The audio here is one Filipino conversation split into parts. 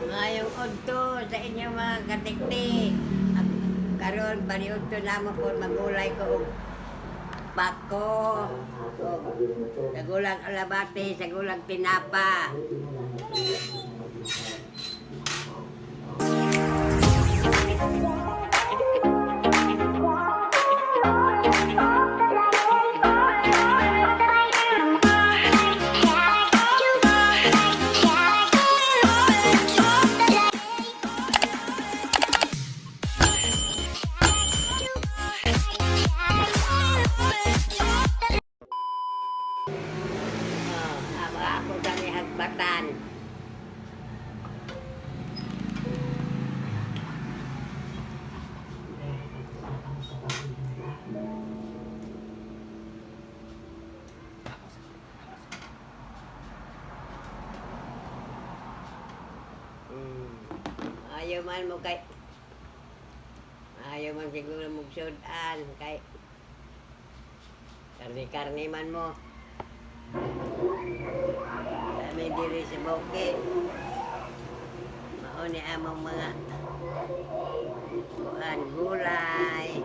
Ngayong udto sa inyo mga katiktik. Karon paniudto namo po magulay ko og pako. Sa gulang alabate, sa gulang tinapa. Aba ako sa hagbatan. Ayaw man mo kay ayaw man siguro magsudan kay karni-karni man mo. Kami diri sa bukid. Mao ni among mga kuan gulay.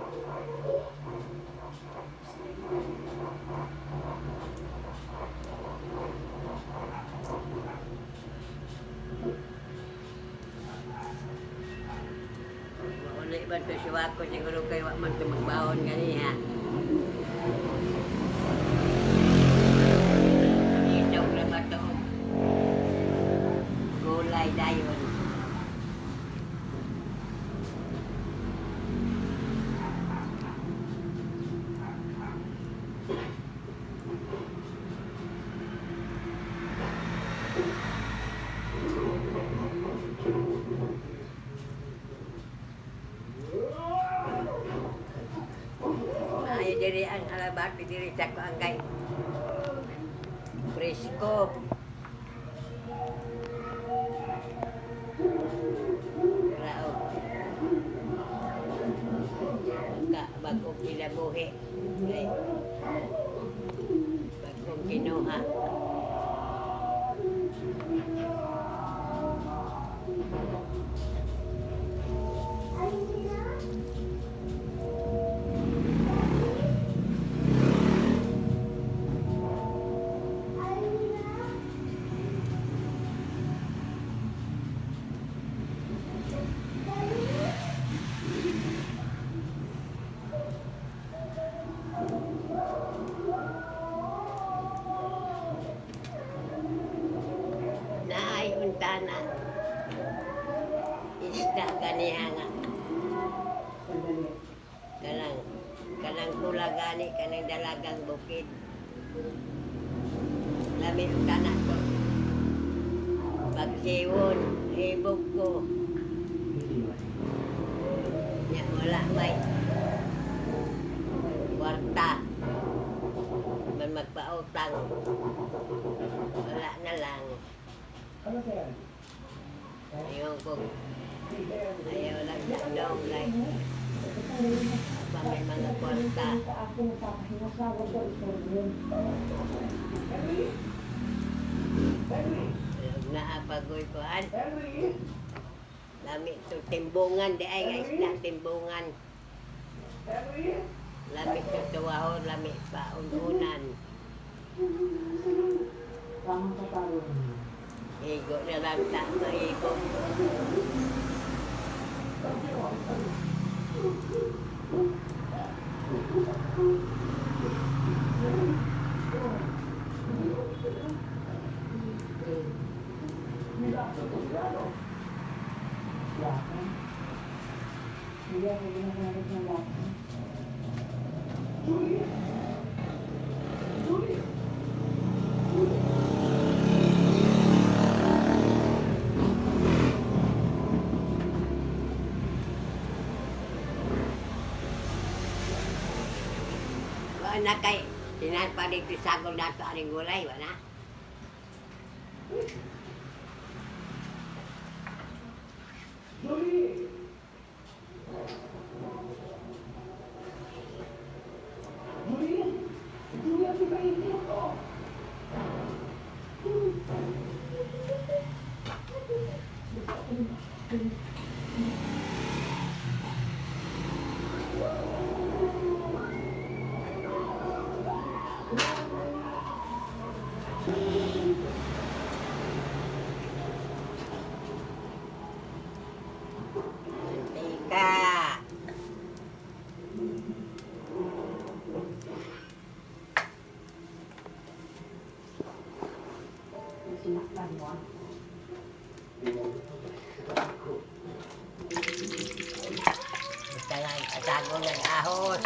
Mauli ba ito siya ako siguro kayo wak man ito magbahon ganiha. Isog na ba ito? Gulay dayon. Maayo diri ang alabati diri sa kuangkay. Presko. Rao. Ka bagong kinabuhi. Ay. Bagong kinuha. Naay untana. Isda ganiha nga. Kanang pula gani, kanang dalagang bukid. Lami untana ko. Pagsiwon, ibog ko. Nya wala may kwarta. Man magpautang. Wala na lang. Ayaw ko. Ayaw lang dong like. Pa may mga kwarta. Naapagoy ko. Lami ito timbungan. Di ay nga isda timbungan. Lami ito tuwahon. Lami pa ununan. Igo na lang tak maigo. Na kay tinapa dito sagol dato aring gulay wala. Mantika. Basta lang atago ng ahos.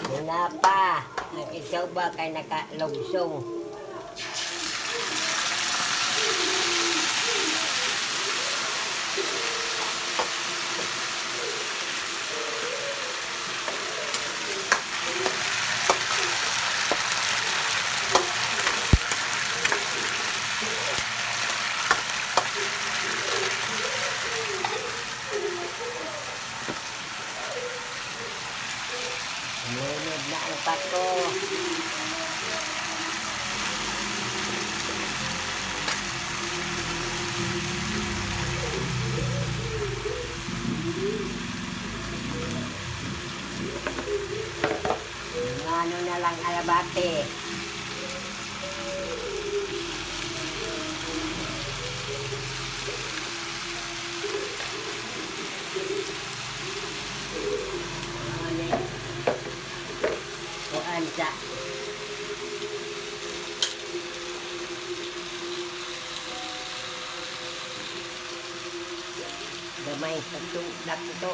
Dinapa. Ang isaw ba kay nakalugsong. Lunod na ang pako. Ano na lang alabate. Sa gamay sa tulak ito.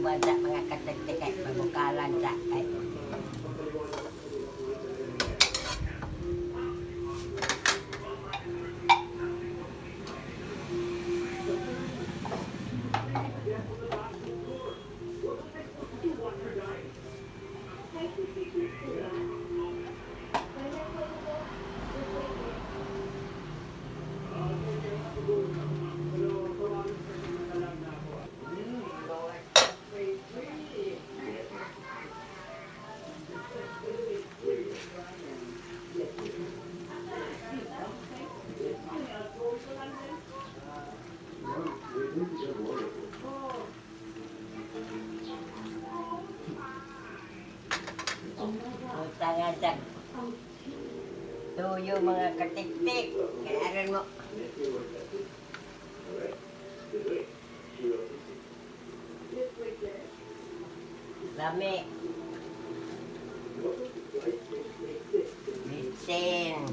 Sa mga kategtekay pabukalan sa ay tangan sa tuyo mga katiktik. Kaya aron mo. Lami. Bitsin.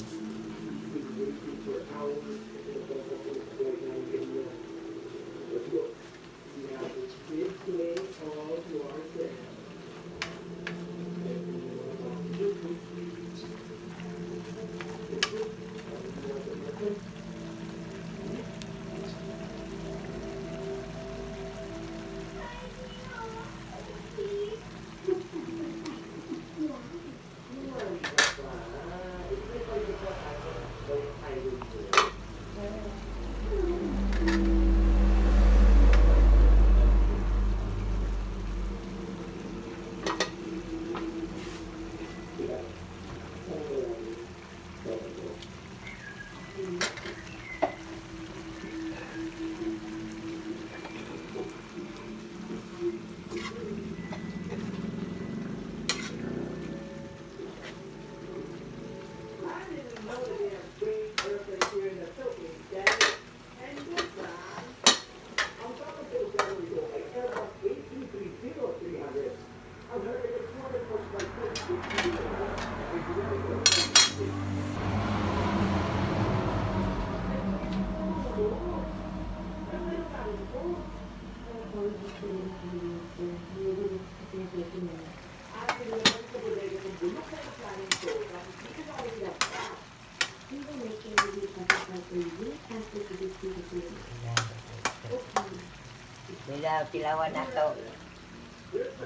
Bila tilawan nato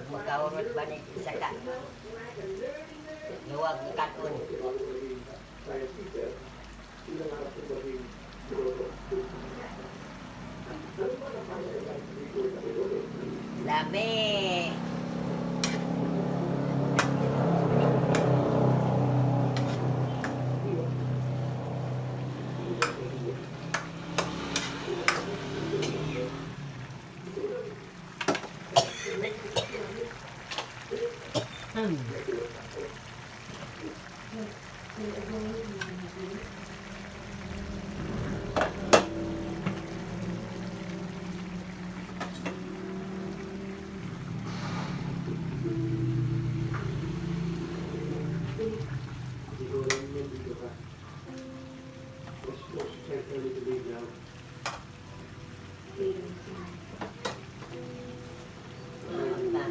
magkaurot ba ni isa ka luwag katon. Labi.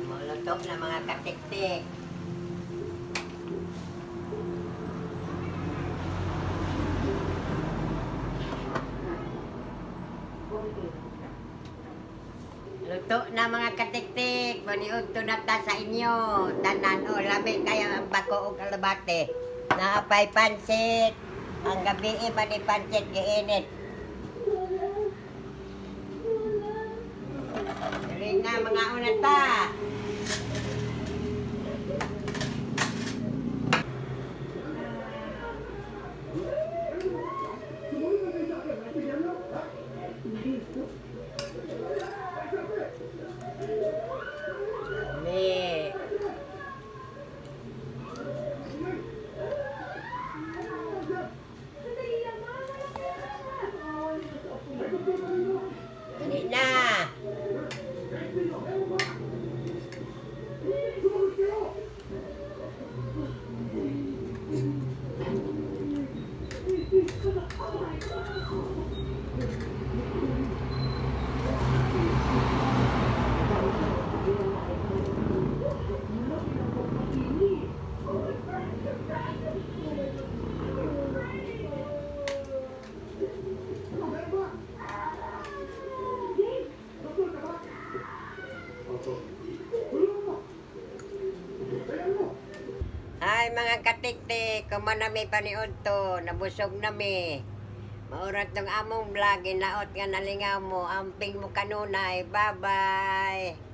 Muluto na mga katiktik. Luto na mga katiktik. Paniod to na ta sa inyo. Tanan o labi kayo ang bako o kalabate. Naapay pansit. Ang gabi iba ni pansit giinit. Dali na mga unata. Dali. Dali na. Ay mga katiktik, kuman nami paniod to, nabusog nami. Maurat ng among vlog, inaot nga nalingaw mo, amping mo kanunay, bye-bye.